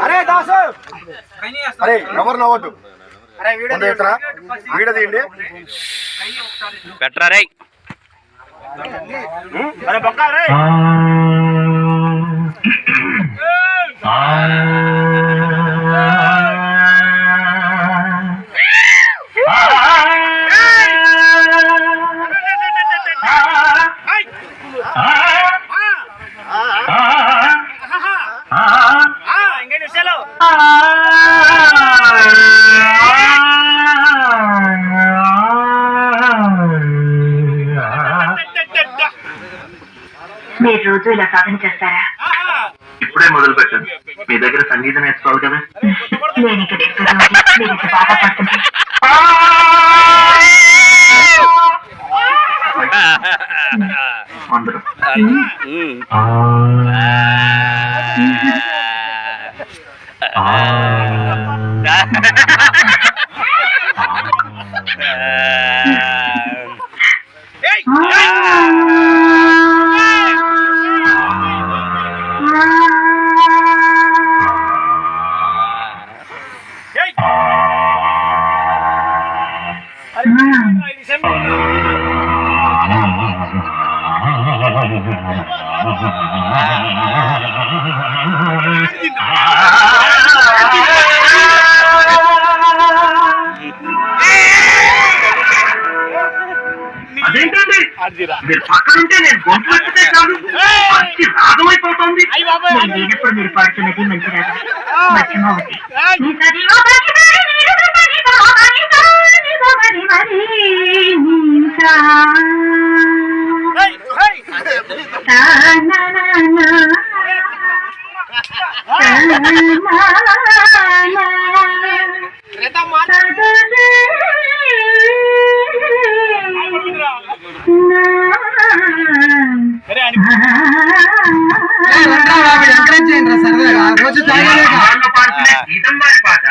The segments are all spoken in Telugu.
అరే దాసు అరే ఎవరు నవ్వద్దు వీడియో తీయండి పెట్టరా రే అరే బొక్క రే మీరు రోజు ఇలా సాధన చేస్తారా? ఇప్పుడే మొదలు పెట్టాను. మీ దగ్గర సంగీతం నేర్చుకోవాలి కదా. నేను ఇక్కడ మీరు బాగా పడుతుంది. అందరూ అదేంటండి మీరు పక్కనుంటే నేను గొంతు వచ్చితే కాదు రాగమైపోతుంది. లేనప్పుడు మీరు పాడుతున్నది మంచి రాగం. మధ్యమవతి రోజు గీతం వారి పాట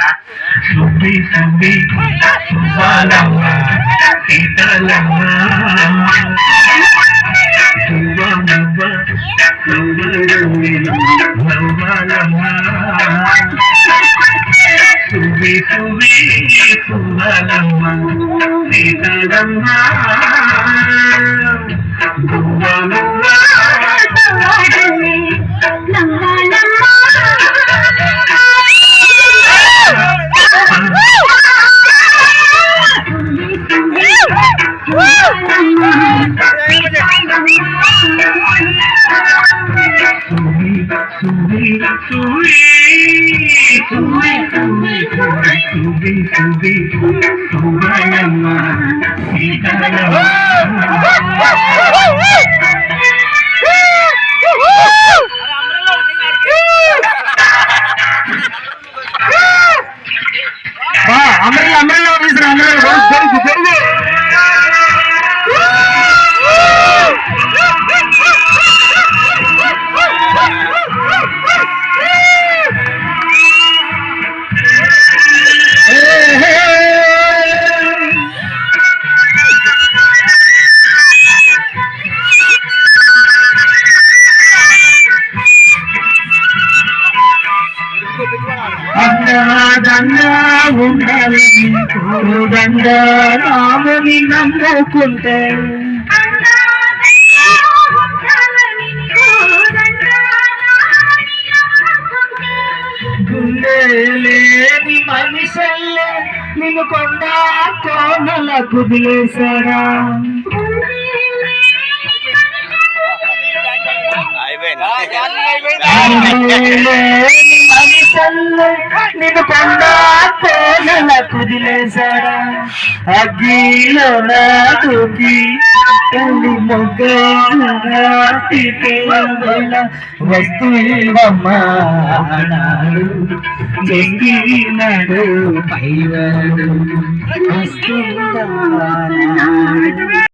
రాముని నమ్ముకుంటే గుండె లేని మనిషల్లే నిన్ను కొండ కోనల కుదిలేశారా? నిన్ను కొండ కోనల కుదిలేశారా? అగ్గిలో నాకి వస్తువమ్మా చెంగినాడు పైవాడు వస్తున్నా